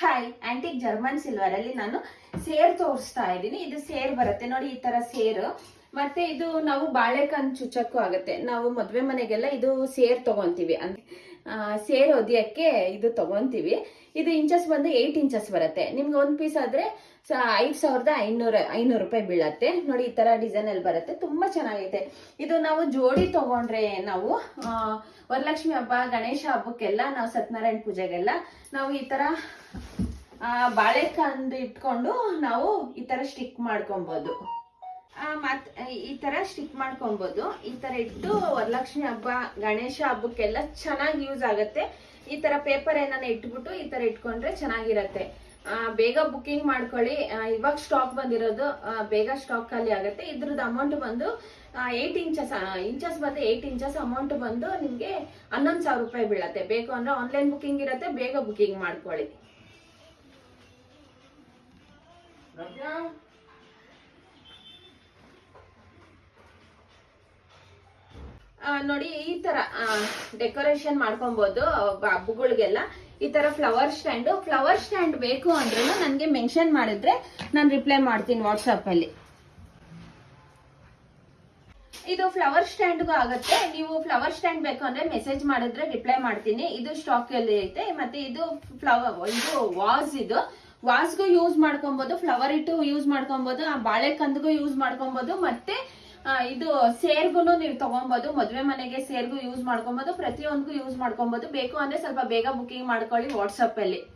Hi, antique German silver ಅಲ್ಲಿ ನಾನು ಸೇರ್ ತೋರಿಸ್ತಾ ಇದ್ದೀನಿ. ಇದು ಸೇರ್ ಬರುತ್ತೆ ನೋಡಿ, ಈ ತರ ಸೇರು. ಮತ್ತೆ ಇದು ನಾವು ಬಾಳೆಕಾಯಿ ಚುಚ್ಚಕ್ಕೂ ಆಗುತ್ತೆ. ನಾವು ಮದ್ವೆ ಮನೆಗೆಲ್ಲ ಇದು ಸೇರ್ ತಗೊಂತೀವಿ, ಅಂದ್ರೆ ಸೇರ್ ಹೊದಿಯಕ್ಕೆ ಇದು ತಗೊಂತೀವಿ. ಇದು ಇಂಚಸ್ ಬಂದು 8 ಇಂಚಸ್ ಬರುತ್ತೆ. ನಿಮ್ಗೆ ಒಂದ್ ಪೀಸ್ ಆದ್ರೆ 5,500 ರೂಪಾಯಿ ಬೀಳತ್ತೆ. ನೋಡಿ ಈ ತರ ಡಿಸೈನ್ ಅಲ್ಲಿ ಬರುತ್ತೆ, ತುಂಬಾ ಚೆನ್ನಾಗೈತೆ. ಇದು ನಾವು ಜೋಡಿ ತಗೊಂಡ್ರೆ ನಾವು ವರಲಕ್ಷ್ಮಿ ಹಬ್ಬ, ಗಣೇಶ ಹಬ್ಬಕ್ಕೆಲ್ಲ, ನಾವು ಸತ್ಯನಾರಾಯಣ ಪೂಜೆಗೆಲ್ಲ ನಾವು ಈ ತರ ಬಾಳೆಕಾಂದು ಇಟ್ಕೊಂಡು ನಾವು ಈ ತರ ಸ್ಟಿಕ್ ಮಾಡ್ಕೊಬಹುದು. ಮತ್ ಈ ತರ ಸ್ಟಿಕ್ ಮಾಡ್ಕೊಬಹುದು. ಈ ತರ ಇಟ್ಟು ವರಲಕ್ಷ್ಮಿ ಹಬ್ಬ, ಗಣೇಶ ಹಬ್ಬಕ್ಕೆಲ್ಲ ಚೆನ್ನಾಗಿ ಯೂಸ್ ಆಗುತ್ತೆ. ಈ ತರ ಪೇಪರ್ ಏನಾನ ಇಟ್ಬಿಟ್ಟು ಈ ತರ ಇಟ್ಕೊಂಡ್ರೆ ಚೆನ್ನಾಗಿರತ್ತೆ. ಬೇಗ ಬುಕಿಂಗ್ ಮಾಡ್ಕೊಳ್ಳಿ. ಇವಾಗ ಸ್ಟಾಕ್ ಬಂದಿರೋದು, ಬೇಗ ಸ್ಟಾಕ್ ಖಾಲಿ ಆಗುತ್ತೆ. ಇದ್ರದ್ದು ಅಮೌಂಟ್ ಬಂದು 8 ಇಂಚಸ್ ಬಂದು 8 ಇಂಚಸ್ ಅಮೌಂಟ್ ಬಂದು ನಿಮ್ಗೆ 11,000 ರೂಪಾಯಿ ಬೀಳತ್ತೆ. ಬೇಕು ಅಂದ್ರೆ ಆನ್ಲೈನ್ ಬುಕಿಂಗ್ ಇರುತ್ತೆ, ಬೇಗ ಬುಕಿಂಗ್ ಮಾಡ್ಕೊಳ್ಳಿ. ನೋಡಿ ಈ ತರ ಡೆಕೋರೇಷನ್ ಮಾಡ್ಕೊಬಹುದು ಹಬ್ಬಗಳಿಗೆಲ್ಲ. ಈ ತರ ಫ್ಲವರ್ ಸ್ಟ್ಯಾಂಡ್ ಬೇಕು ಅಂದ್ರೂ ನನ್ಗೆ ಮೆನ್ಷನ್ ಮಾಡಿದ್ರೆ ನಾನು ರಿಪ್ಲೈ ಮಾಡ್ತೀನಿ ವಾಟ್ಸ್ಆಪ್ ಅಲ್ಲಿ. ಇದು ಫ್ಲವರ್ ಸ್ಟ್ಯಾಂಡ್ಗೂ ಆಗುತ್ತೆ. ನೀವು ಫ್ಲವರ್ ಸ್ಟ್ಯಾಂಡ್ ಬೇಕು ಅಂದ್ರೆ ಮೆಸೇಜ್ ಮಾಡಿದ್ರೆ ರಿಪ್ಲೈ ಮಾಡ್ತೀನಿ. ಇದು ಸ್ಟಾಕ್ ಅಲ್ಲಿ ಐತೆ. ಮತ್ತೆ ಇದು ವಾಸ್ಗೂ ಯೂಸ್ ಮಾಡ್ಕೊಬಹುದು, ಫ್ಲವರ್ ಇಟ್ಟು ಯೂಸ್ ಮಾಡ್ಕೊಬಹುದು, ಬಾಳೆಕಂದ್ಗೂ ಯೂಸ್ ಮಾಡ್ಕೊಬಹುದು. ಮತ್ತೆ ಇದು ಸೇರ್ಗುನು ನೀವು ತಗೊಬಹುದು. ಮದ್ವೆ ಮನೆಗೆ ಸೇರ್ಗೂ ಯೂಸ್ ಮಾಡ್ಕೊಬಹುದು, ಪ್ರತಿಯೊಂದಗೂ ಯೂಸ್ ಮಾಡ್ಕೊಬಹುದು. ಬೇಕು ಅಂದ್ರೆ ಸ್ವಲ್ಪ ಬೇಗ ಬುಕಿಂಗ್ ಮಾಡ್ಕೊಳ್ಳಿ ವಾಟ್ಸ್ಆಪ್ ಅಲ್ಲಿ.